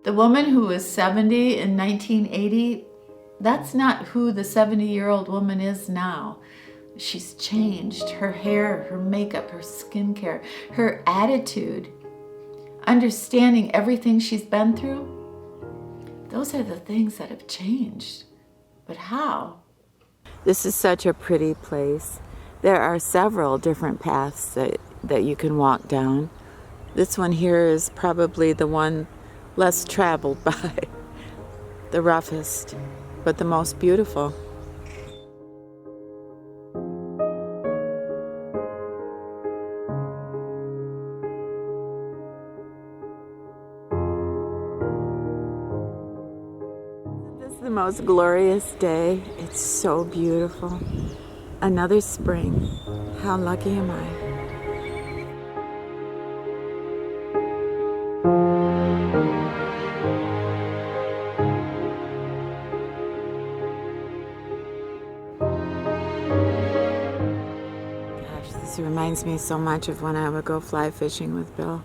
The woman who was 70 in 1980, that's not who the 70-year-old woman is now. She's changed. Her hair, her makeup, her skincare, her attitude, understanding everything she's been through. Those are the things that have changed. But how? This is such a pretty place. There are several different paths that you can walk down. This one here is probably the one less traveled by, the roughest, but the most beautiful. This is the most glorious day. It's so beautiful. Another spring. How lucky am I? This reminds me so much of when I would go fly fishing with Bill.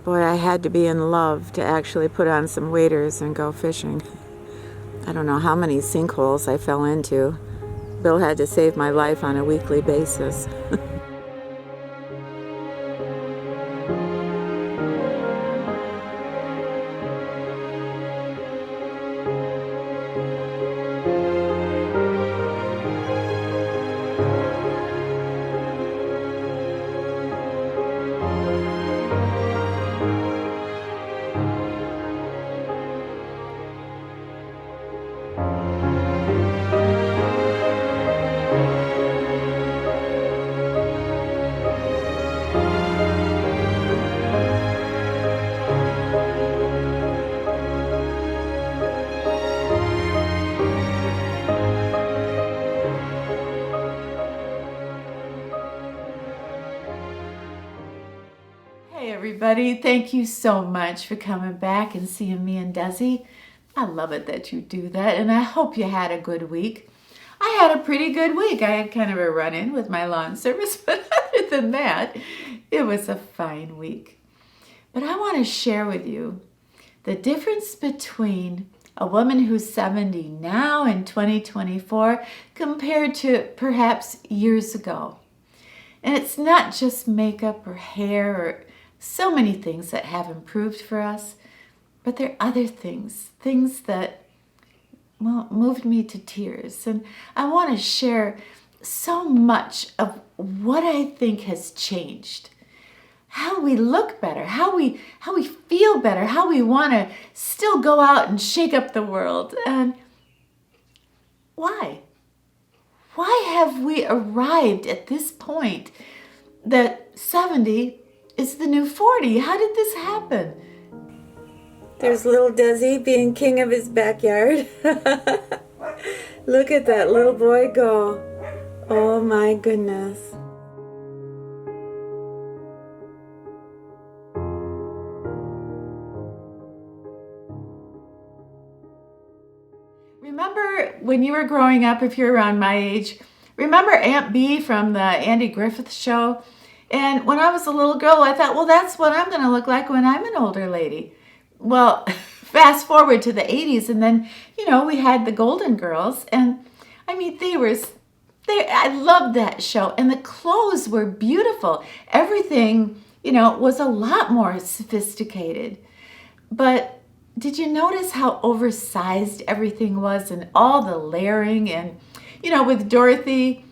Boy, I had to be in love to actually put on some waders and go fishing. I don't know how many sinkholes I fell into. Bill had to save my life on a weekly basis. Hey everybody, thank you so much for coming back and seeing me and Desi. I love it that you do that, and I hope you had a good week. I had a pretty good week. I had kind of a run-in with my lawn service, but other than that, it was a fine week. But I want to share with you the difference between a woman who's 70 now in 2024 compared to perhaps years ago. And it's not just makeup or hair or so many things that have improved for us, but there are other things that, well, moved me to tears. And I want to share so much of what I think has changed. How we look better, how we feel better, how we want to still go out and shake up the world. And why? Why have we arrived at this point that 70 is the new 40? How did this happen? There's little Desi being king of his backyard. Look at that little boy go. Oh my goodness. Remember when you were growing up, if you're around my age, remember Aunt Bee from the Andy Griffith Show? And when I was a little girl, I thought, well, that's what I'm going to look like when I'm an older lady. Well, fast forward to the 80s, and then, we had the Golden Girls, and I mean, I loved that show, and the clothes were beautiful. Everything, was a lot more sophisticated. But did you notice how oversized everything was and all the layering? And, with Dorothy,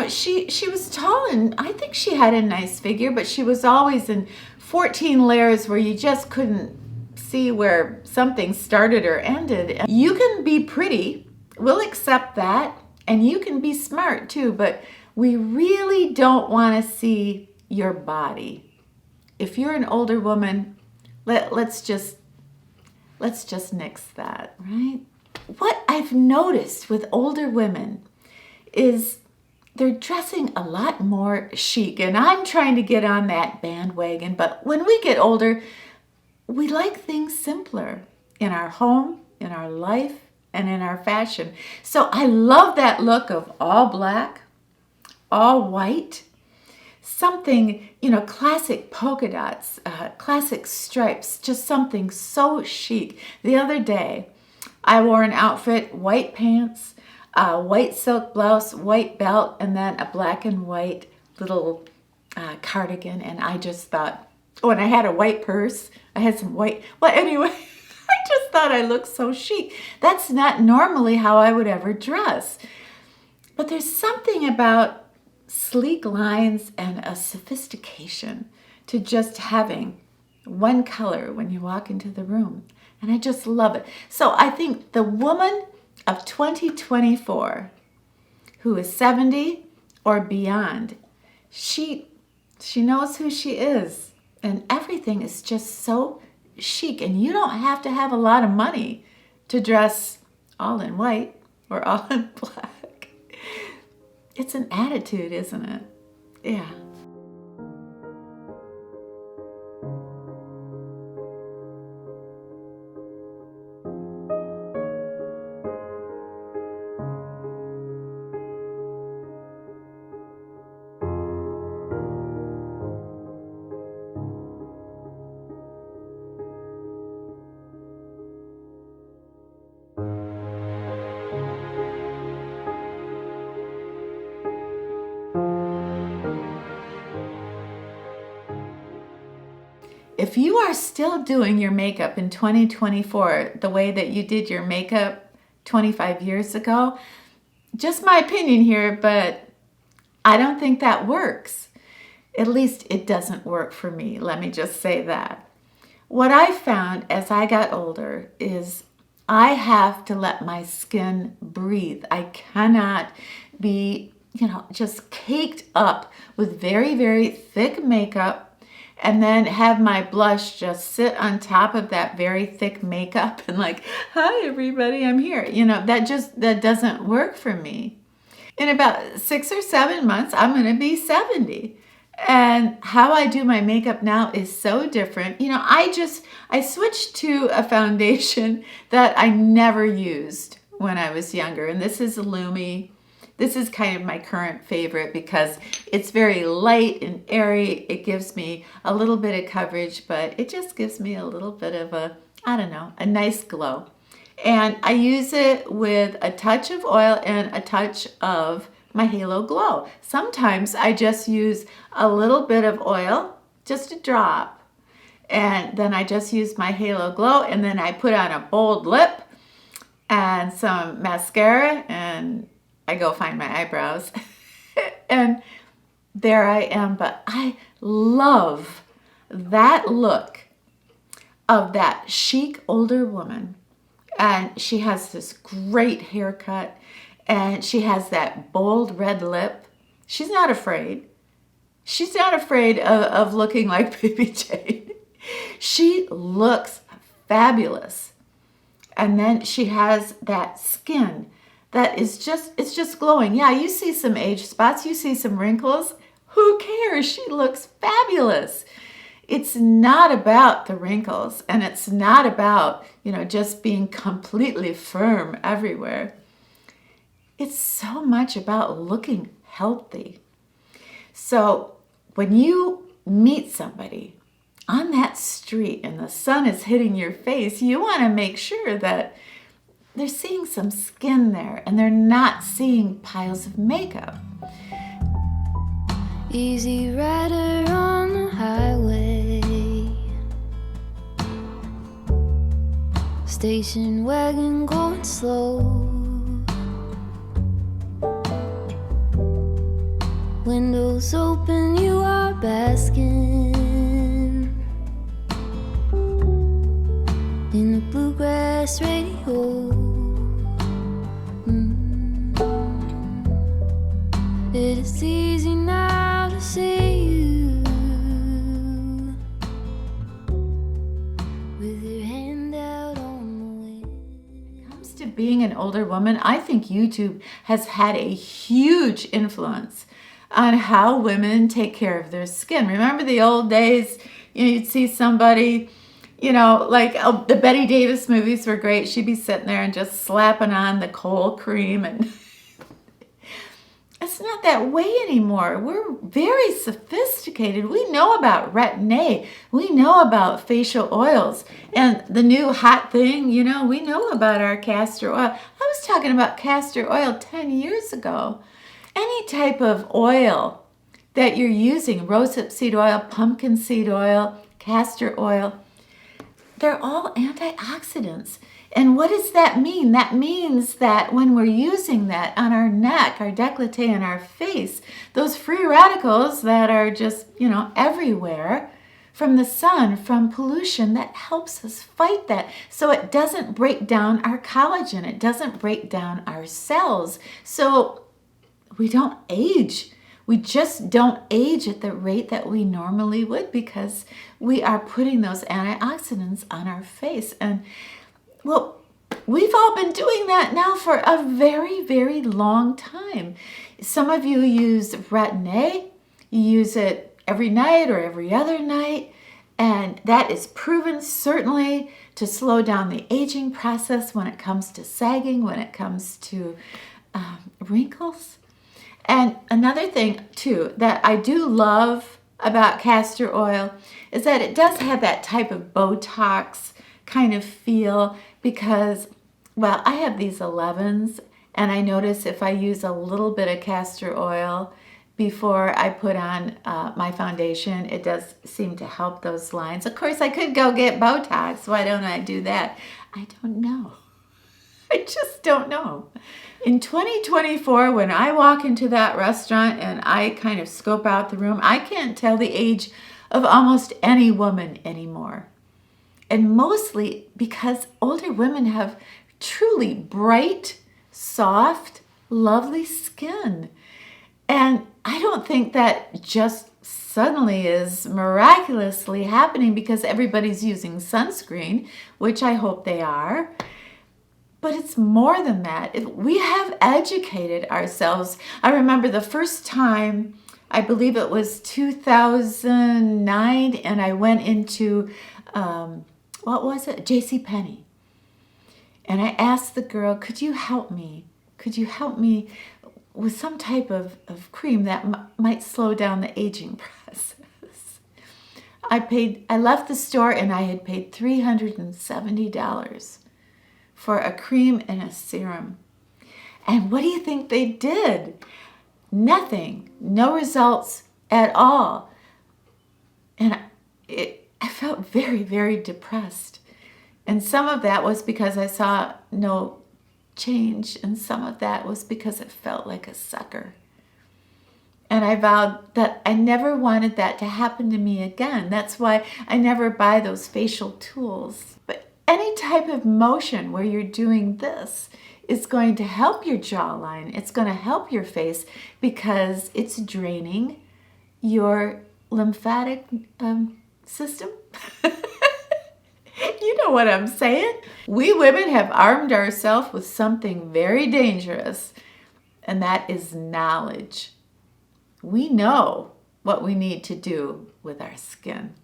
she was tall, and I think she had a nice figure, but she was always in 14 layers where you just couldn't see where something started or ended. You can be pretty, we'll accept that, and you can be smart too, but we really don't want to see your body. If you're an older woman, let's just nix that, right? What I've noticed with older women is they're dressing a lot more chic, and I'm trying to get on that bandwagon. But when we get older, we like things simpler in our home, in our life, and in our fashion. So I love that look of all black, all white, something, classic polka dots, classic stripes, just something so chic. The other day, I wore an outfit, white pants, a white silk blouse, white belt, and then a black and white little cardigan. And I just thought, oh, and I had a white purse. I had some white, well, anyway, I just thought I looked so chic. That's not normally how I would ever dress. But there's something about sleek lines and a sophistication to just having one color when you walk into the room. And I just love it. So I think the woman of 2024 who is 70 or beyond, she knows who she is. And everything is just so chic. And you don't have to have a lot of money to dress all in white or all in black. It's an attitude, isn't it? Yeah. If you are still doing your makeup in 2024 the way that you did your makeup 25 years ago, just my opinion here, but I don't think that works. At least it doesn't work for me. Let me just say that. What I found as I got older is I have to let my skin breathe. I cannot be, just caked up with very, very thick makeup and then have my blush just sit on top of that very thick makeup and like, hi everybody, I'm here. That doesn't work for me. In about 6 or 7 months, I'm going to be 70. And how I do my makeup now is so different. I switched to a foundation that I never used when I was younger. And this is Lumi. This is kind of my current favorite because it's very light and airy. It gives me a little bit of coverage, but it just gives me a little bit of a nice glow. And I use it with a touch of oil and a touch of my Halo Glow. Sometimes I just use a little bit of oil, just a drop, and then I just use my Halo Glow, and then I put on a bold lip and some mascara, and I go find my eyebrows, and there I am. But I love that look of that chic older woman, and she has this great haircut, and she has that bold red lip. She's not afraid. She's not afraid of looking like Baby Jane. She looks fabulous. And then she has that skin that is it's just glowing. Yeah, you see some age spots, you see some wrinkles. Who cares? She looks fabulous. It's not about the wrinkles, and it's not about, just being completely firm everywhere. It's so much about looking healthy. So when you meet somebody on that street and the sun is hitting your face, you want to make sure that they're seeing some skin there and they're not seeing piles of makeup. Easy rider on the highway, station wagon going slow, windows open, you are basking in the bluegrass radio. It is easy now to see you with your hand out on the wind. When it comes to being an older woman, I think YouTube has had a huge influence on how women take care of their skin. Remember the old days, you'd see somebody, the Bette Davis movies were great. She'd be sitting there and just slapping on the Kohl cream and It's not that way anymore. We're very sophisticated. We know about Retin-A. We know about facial oils. And the new hot thing, we know about our castor oil. I was talking about castor oil 10 years ago. Any type of oil that you're using, rosehip seed oil, pumpkin seed oil, castor oil, they're all antioxidants. And what does that mean? That means that when we're using that on our neck, our décolleté, and our face, those free radicals that are just, everywhere from the sun, from pollution, that helps us fight that. So it doesn't break down our collagen. It doesn't break down our cells. So we don't age. We just don't age at the rate that we normally would because we are putting those antioxidants on our face. And well, we've all been doing that now for a very, very long time. Some of you use Retin-A. You use it every night or every other night. And that is proven certainly to slow down the aging process when it comes to sagging, when it comes to wrinkles. And another thing, too, that I do love about castor oil is that it does have that type of Botox kind of feel because, well, I have these 11s, and I notice if I use a little bit of castor oil before I put on my foundation, it does seem to help those lines. Of course, I could go get Botox. Why don't I do that? I don't know. I just don't know. In 2024, when I walk into that restaurant and I kind of scope out the room, I can't tell the age of almost any woman anymore. And mostly because older women have truly bright, soft, lovely skin. And I don't think that just suddenly is miraculously happening because everybody's using sunscreen, which I hope they are. But it's more than that. We have educated ourselves. I remember the first time, I believe it was 2009, and I went into, JCPenney. And I asked the girl, could you help me? Could you help me with some type of cream that might slow down the aging process? I left the store and I had paid $370 for a cream and a serum. And what do you think they did? Nothing. No results at all. And I felt very, very depressed. And some of that was because I saw no change, and some of that was because it felt like a sucker. And I vowed that I never wanted that to happen to me again. That's why I never buy those facial tools. But any type of motion where you're doing this is going to help your jawline. It's going to help your face because it's draining your lymphatic system. You know what I'm saying? We women have armed ourselves with something very dangerous, and that is knowledge. We know what we need to do with our skin,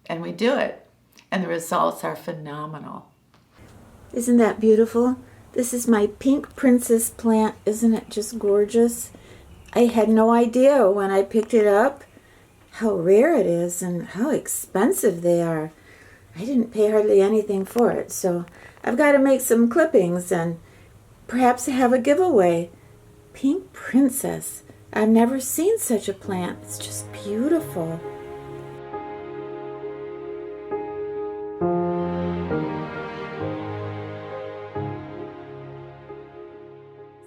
and we do it, and the results are phenomenal. Isn't that beautiful? This is my pink princess plant. Isn't it just gorgeous? I had no idea when I picked it up how rare it is and how expensive they are. I didn't pay hardly anything for it, so I've got to make some clippings and perhaps have a giveaway. Pink princess. I've never seen such a plant. It's just beautiful.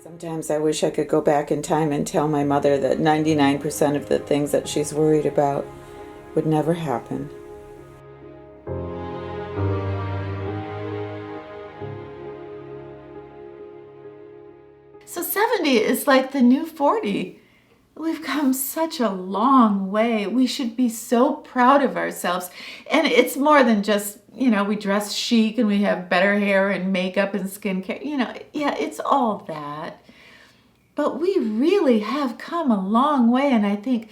Sometimes I wish I could go back in time and tell my mother that 99% of the things that she's worried about would never happen. So 70 is like the new 40. We've come such a long way. We should be so proud of ourselves. And it's more than just, we dress chic and we have better hair and makeup and skincare. Yeah, it's all that. But we really have come a long way. And I think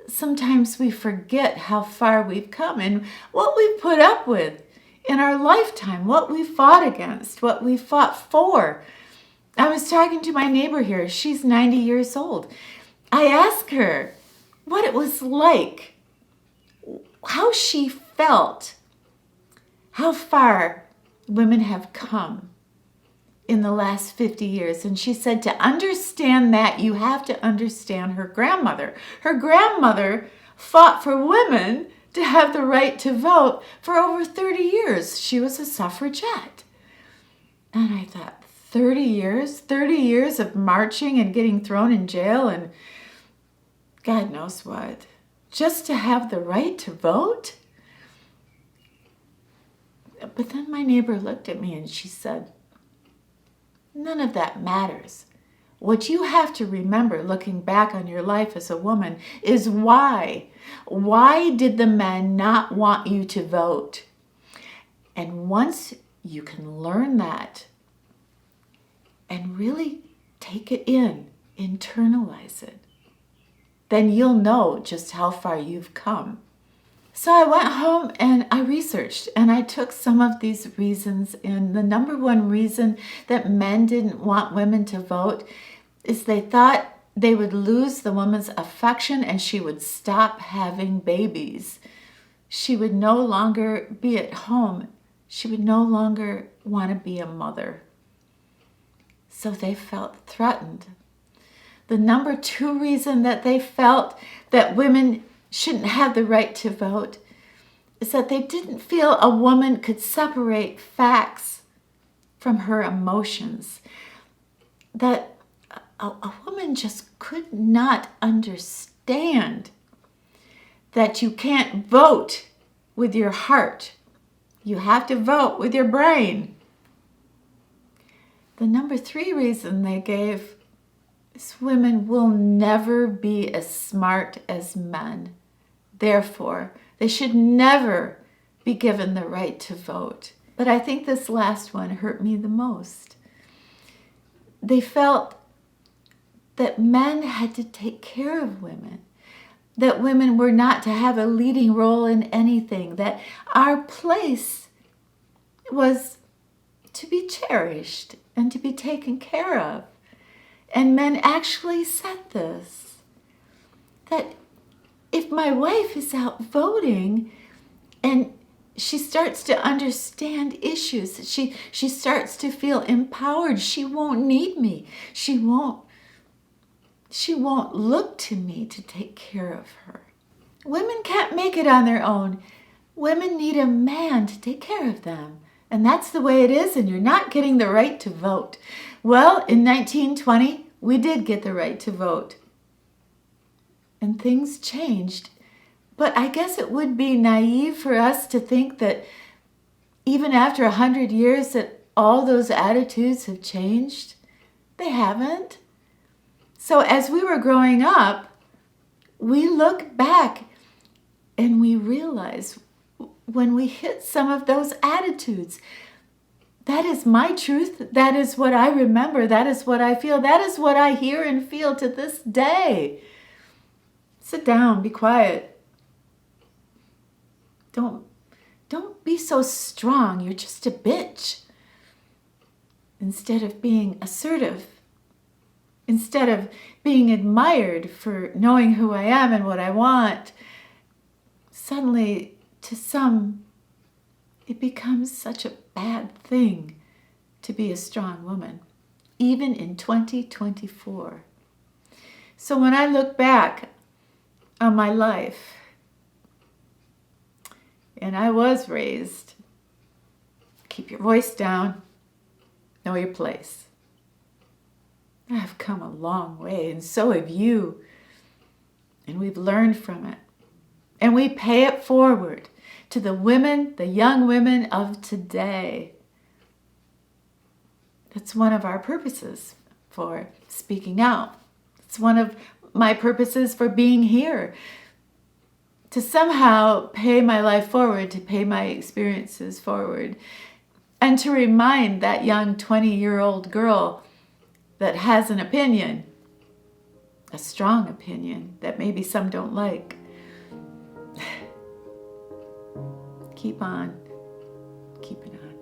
sometimes we forget how far we've come and what we've put up with in our lifetime, what we fought against, what we fought for. I was talking to my neighbor here. She's 90 years old. I asked her what it was like, how she felt, how far women have come in the last 50 years. And she said to understand that, you have to understand her grandmother. Her grandmother fought for women to have the right to vote for over 30 years. She was a suffragette. And I thought, 30 years? 30 years of marching and getting thrown in jail and God knows what, just to have the right to vote? But then my neighbor looked at me and she said, none of that matters. What you have to remember looking back on your life as a woman is why. Why did the men not want you to vote? And once you can learn that and really take it in, internalize it, then you'll know just how far you've come. So I went home and I researched and I took some of these reasons. And the number one reason that men didn't want women to vote is they thought they would lose the woman's affection and she would stop having babies. She would no longer be at home. She would no longer want to be a mother. So they felt threatened. The number two reason that they felt that women shouldn't have the right to vote is that they didn't feel a woman could separate facts from her emotions. That a woman just could not understand that you can't vote with your heart. You have to vote with your brain. The number three reason they gave is women will never be as smart as men. Therefore, they should never be given the right to vote. But I think this last one hurt me the most. They felt that men had to take care of women, that women were not to have a leading role in anything, that our place was to be cherished and to be taken care of. And men actually said this, that if my wife is out voting and she starts to understand issues, she starts to feel empowered, she won't need me. She won't look to me to take care of her. Women can't make it on their own. Women need a man to take care of them. And that's the way it is, and you're not getting the right to vote. Well, in 1920, we did get the right to vote. And things changed. But I guess it would be naive for us to think that even after 100 years that all those attitudes have changed. They haven't. So as we were growing up, we look back and we realize when we hit some of those attitudes, that is my truth. That is what I remember. That is what I feel. That is what I hear and feel to this day. Sit down, be quiet. Don't be so strong. You're just a bitch. Instead of being assertive, instead of being admired for knowing who I am and what I want, suddenly to some, it becomes such a bad thing to be a strong woman, even in 2024. So when I look back on my life, and I was raised, keep your voice down, know your place. I've come a long way, and so have you. And we've learned from it. And we pay it forward to the women, the young women of today. That's one of our purposes for speaking out. It's one of my purposes for being here. To somehow pay my life forward, to pay my experiences forward, and to remind that young 20-year-old girl that has an opinion, a strong opinion that maybe some don't like. Keep on, keep it on.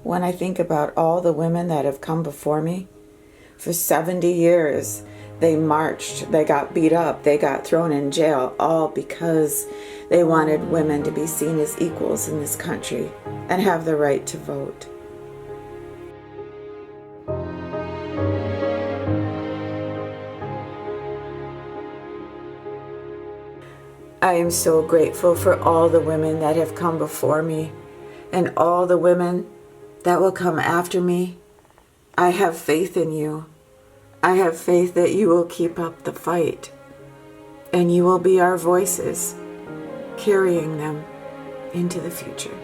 when I think about all the women that have come before me. For 70 years, they marched, they got beat up, they got thrown in jail, all because they wanted women to be seen as equals in this country and have the right to vote. I am so grateful for all the women that have come before me and all the women that will come after me. I have faith in you. I have faith that you will keep up the fight and you will be our voices, carrying them into the future.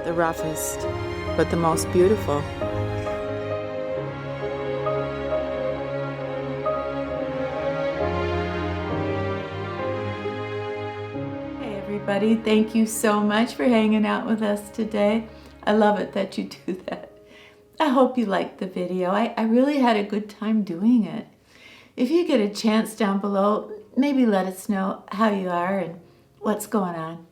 The roughest, but the most beautiful. Hey everybody, thank you so much for hanging out with us today. I love it that you do that. I hope you liked the video. I really had a good time doing it. If you get a chance down below, maybe let us know how you are and what's going on.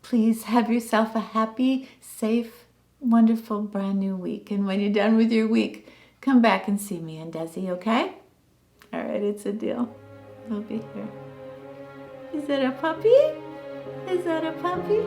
Please have yourself a happy, safe, wonderful, brand new week. And when you're done with your week, come back and see me and Desi, okay? All right, it's a deal. We'll be here. Is that a puppy? Is that a puppy?